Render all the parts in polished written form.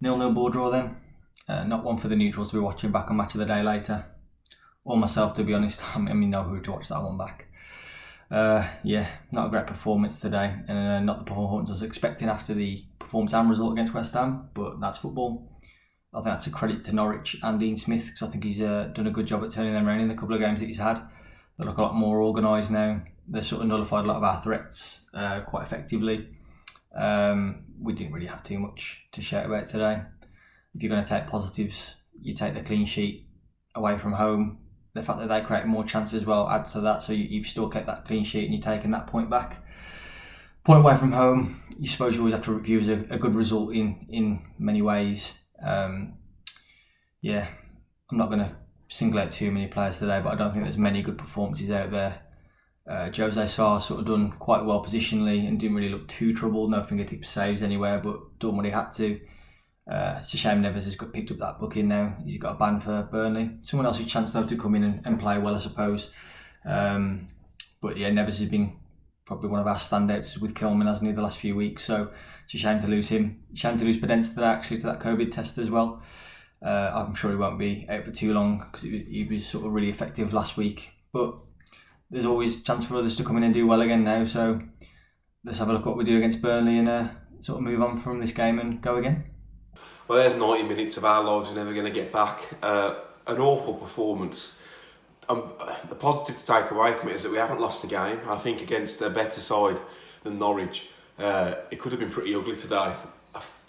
0-0 ball draw then. Not one for the neutrals to be watching back on Match of the Day later. Or myself, to be honest. I'm in no hurry to watch that one back. Not a great performance today, and not the performance I was expecting after the performance and result against West Ham, but that's football. I think that's a credit to Norwich and Dean Smith, because I think he's done a good job at turning them around in the couple of games that he's had. They look a lot more organised now. They've sort of nullified a lot of our threats quite effectively. We didn't really have too much to shout about today. If you're going to take positives, you take the clean sheet away from home. The fact that they create more chances as well adds to that, so you've still kept that clean sheet and you're taking that point back. Point away from home, you suppose you always have to review as a good result in many ways. I'm not going to single out too many players today, but I don't think there's many good performances out there. Jose Sarr sort of done quite well positionally and didn't really look too troubled. No fingertip saves anywhere, but done what he had to. It's a shame Neves has got picked up that booking now. He's got a ban for Burnley. Someone else's chance though to come in and play well, I suppose. Neves has been probably one of our standouts with Kilman, hasn't he, the last few weeks. So it's a shame to lose him. Shame to lose Podence today, actually, to that COVID test as well. I'm sure he won't be out for too long because he was sort of really effective last week. But there's always a chance for others to come in and do well again now. So let's have a look at what we do against Burnley and sort of move on from this game and go again. Well, there's 90 minutes of our lives we're never going to get back. An awful performance. The positive to take away from it is that we haven't lost a game. I think against a better side than Norwich, it could have been pretty ugly today.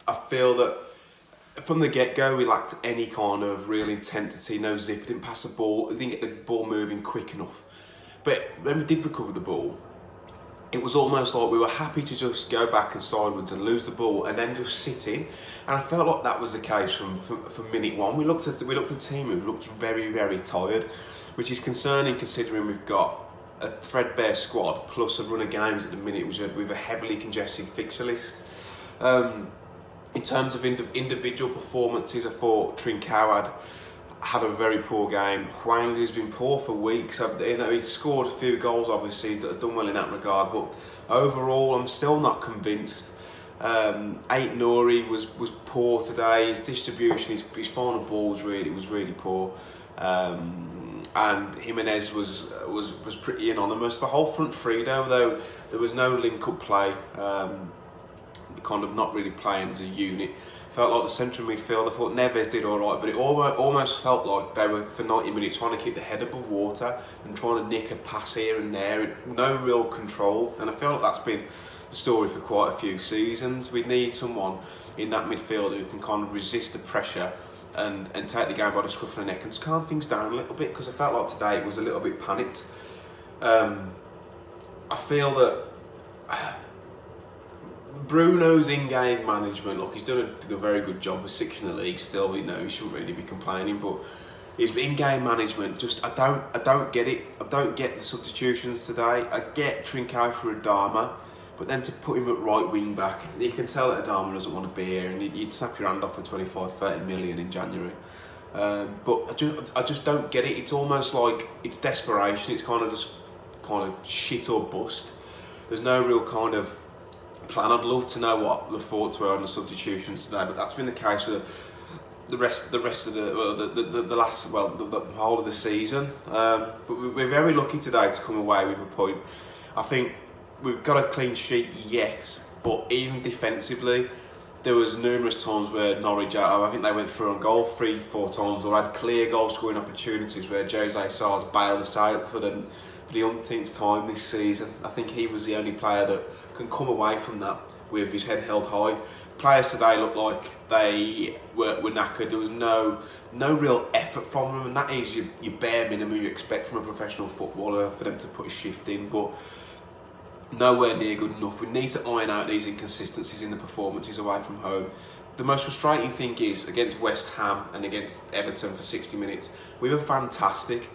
I feel that from the get-go we lacked any kind of real intensity, no zip, didn't pass the ball, didn't get the ball moving quick enough. But when we did recover the ball, it was almost like we were happy to just go back and sideways and lose the ball and then just sit in. And I felt like that was the case from minute one. We looked at a team who looked very, very tired, which is concerning considering we've got a threadbare squad plus a run of games at the minute with a heavily congested fixture list. In terms of individual performances, I thought Trincao had a very poor game. Hwang, who's been poor for weeks, he scored a few goals, obviously, that have done well in that regard, but overall I'm still not convinced. Ait-Nouri was poor today. His distribution, his final ball was really poor. And Jimenez was pretty anonymous. The whole front three though there was no link-up play, kind of not really playing as a unit. Felt like the central midfield, I thought Neves did alright, but it almost felt like they were, for 90 minutes, trying to keep the head above water and trying to nick a pass here and there. No real control, and I feel like that's been the story for quite a few seasons. We need someone in that midfield who can kind of resist the pressure and take the game by the scruff of the neck and just calm things down a little bit, because I felt like today it was a little bit panicked. I feel that Bruno's in-game management, look, he's done a very good job with 6 in the league still, he shouldn't really be complaining, but his in-game management, just, I don't get it. I don't get the substitutions today. I get Trincao for Adama, but then to put him at right wing back, you can tell that Adama doesn't want to be here, and you'd snap your hand off for 25-30 million in January. But I just don't get it. It's almost like it's desperation. It's kind of shit or bust. There's no real kind of plan. I'd love to know what the thoughts were on the substitutions today, but that's been the case for the rest of the whole of the season. But we're very lucky today to come away with a point. I think we've got a clean sheet, yes, but even defensively, there was numerous times where Norwich, I think they went through on goal 3-4 times, or had clear goal scoring opportunities where Jose Sarr's bailed us out for the umpteenth time this season. I think he was the only player that can come away from that with his head held high. Players today looked like they were knackered. There was no real effort from them, and that is your bare minimum you expect from a professional footballer, for them to put a shift in, but nowhere near good enough. We need to iron out these inconsistencies in the performances away from home. The most frustrating thing is, against West Ham and against Everton for 60 minutes, we were fantastic.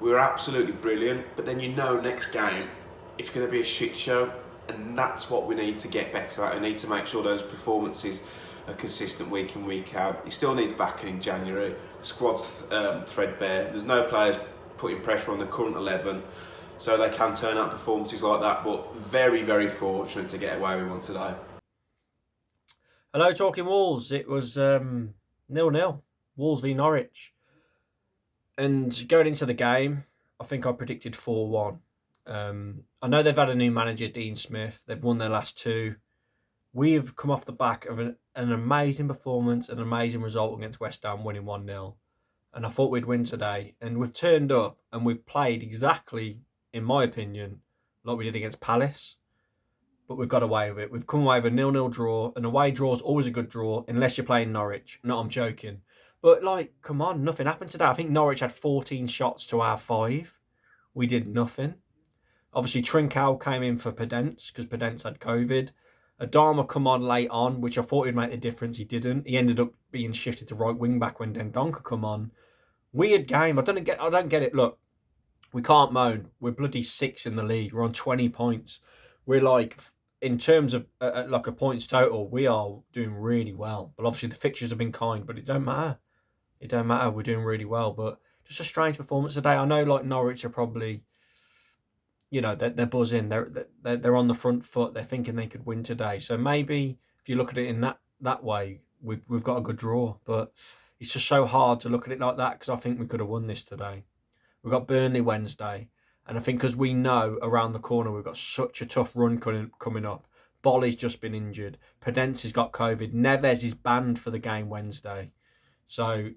We were absolutely brilliant, but then next game it's going to be a shit show, and that's what we need to get better at. We need to make sure those performances are consistent week in, week out. He still needs backing in January. The squad's threadbare. There's no players putting pressure on the current 11, so they can turn out performances like that, but very, very fortunate to get away with one today. Hello, Talking Wolves. It was 0-0. Wolves v Norwich. And going into the game, I think I predicted 4-1. I know they've had a new manager, Dean Smith. They've won their last two. We've come off the back of an amazing performance, an amazing result against West Ham, winning 1-0. And I thought we'd win today. And we've turned up and we've played exactly, in my opinion, like we did against Palace. But we've got away with it. We've come away with a 0-0 draw. An away draw is always a good draw, unless you're playing Norwich. No, I'm joking. But, come on, nothing happened today. I think Norwich had 14 shots to our 5. We did nothing. Obviously, Trincao came in for Podence, because Podence had COVID. Adama come on late on, which I thought would make a difference. He didn't. He ended up being shifted to right wing back when Dendonka come on. Weird game. I don't get it. Look, we can't moan. We're bloody 6th in the league. We're on 20 points. We're in terms of like a points total, we are doing really well. But obviously the fixtures have been kind, but it don't matter. It don't matter. We're doing really well. But just a strange performance today. I know Norwich are probably, they're buzzing. They're on the front foot. They're thinking they could win today. So maybe if you look at it in that way, we've got a good draw. But it's just so hard to look at it like that because I think we could have won this today. We've got Burnley Wednesday. And I think because we know around the corner we've got such a tough run coming up. Bolly's just been injured. Podence has got COVID. Neves is banned for the game Wednesday. So,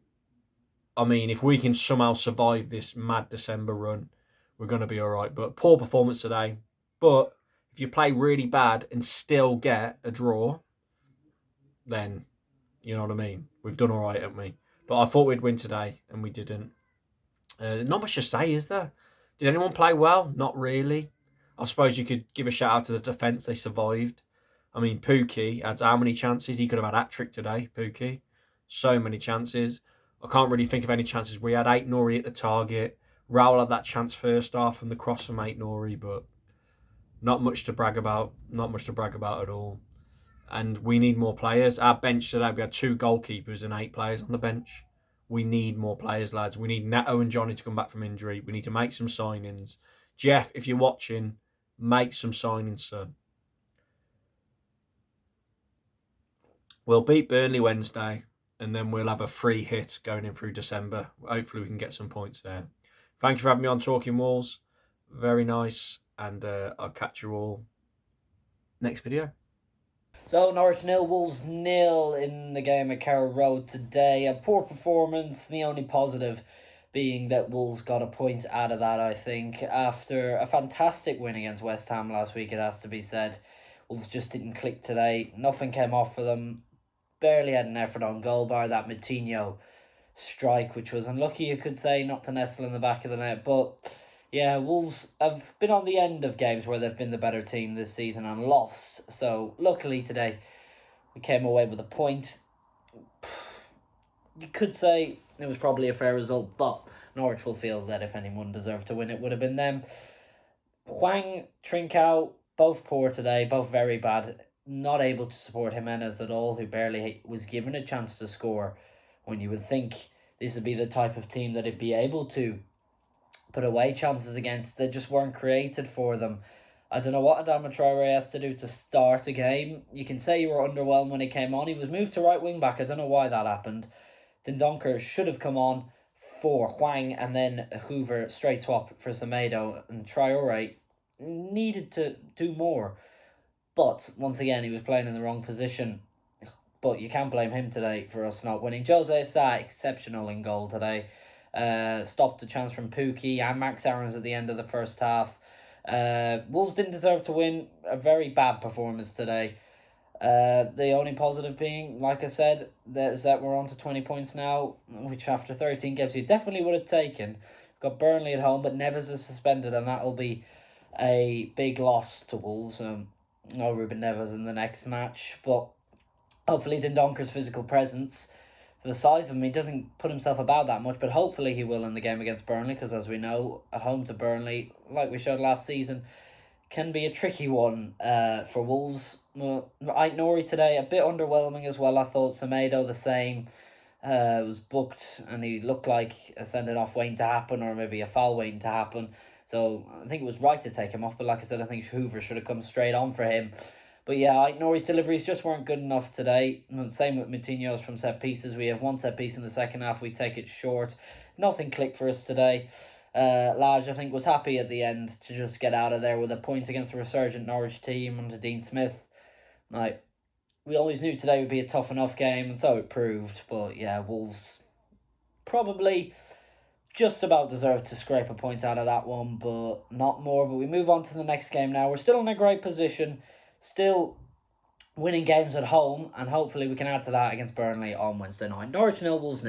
I mean, if we can somehow survive this mad December run, we're going to be all right. But poor performance today. But if you play really bad and still get a draw, then, you know what I mean? We've done all right, haven't we? But I thought we'd win today, and we didn't. Not much to say, is there? Did anyone play well? Not really. I suppose you could give a shout out to the defence. They survived. I mean, Pookie had how many chances? He could have had hat-trick today, Pookie. So many chances. I can't really think of any chances. We had 8 Nori at the target. Raul had that chance first half from the cross from 8 Nori, but not much to brag about. Not much to brag about at all. And we need more players. Our bench today, we had 2 goalkeepers and 8 players on the bench. We need more players, lads. We need Neto and Johnny to come back from injury. We need to make some signings. Jeff, if you're watching, make some signings, son. We'll beat Burnley Wednesday, and then we'll have a free hit going in through December. Hopefully we can get some points there. Thank you for having me on Talking Walls. Very nice, and I'll catch you all next video. So Norwich 0, Wolves 0 in the game at Carrow Road today. A poor performance, the only positive being that Wolves got a point out of that, I think. After a fantastic win against West Ham last week, it has to be said. Wolves just didn't click today. Nothing came off for them. Barely had an effort on goal, bar that Moutinho strike, which was unlucky, you could say, not to nestle in the back of the net. But yeah, Wolves have been on the end of games where they've been the better team this season and lost. So luckily today we came away with a point. You could say it was probably a fair result, but Norwich will feel that if anyone deserved to win, it would have been them. Hwang, Trincao, both poor today, both very bad. Not able to support Jimenez at all, who barely was given a chance to score, when you would think this would be the type of team that it'd be able to put away chances against. They just weren't created for them. I don't know what Adama Traore has to do to start a game. You can say you were underwhelmed when he came on. He was moved to right wing back. I don't know why that happened. Dendonker should have come on for Hwang, and then Hoover straight swap for Semedo, and Traore needed to do more. But once again, he was playing in the wrong position. But you can't blame him today for us not winning. Jose Sa, exceptional in goal today. Stopped a chance from Pookie and Max Aarons at the end of the first half. Wolves didn't deserve to win. A very bad performance today. The only positive being, like I said, is that we're on to 20 points now, which after 13 games you definitely would have taken. We've got Burnley at home, but Neves is suspended, and that will be a big loss to Wolves. No Ruben Neves in the next match, but hopefully Dendonker's physical presence, for the size of him, he doesn't put himself about that much, but hopefully he will in the game against Burnley, because as we know, at home to Burnley, like we showed last season, can be a tricky one for Wolves. Nori today, a bit underwhelming as well. I thought Semedo the same. Was booked, and he looked like a sending off waiting to happen, or maybe a foul waiting to happen. So I think it was right to take him off, but like I said, I think Hoover should have come straight on for him. But yeah, Norwich deliveries just weren't good enough today. Same with Moutinho's from set pieces. We have one set piece in the second half. We take it short. Nothing clicked for us today. Lage, I think, was happy at the end to just get out of there with a point against a resurgent Norwich team under Dean Smith. We always knew today would be a tough enough game, and so it proved. But yeah, Wolves probably just about deserved to scrape a point out of that one, but not more. But we move on to the next game now. We're still in a great position, still winning games at home, and hopefully we can add to that against Burnley on Wednesday night. Norwich 0, Wolves 0.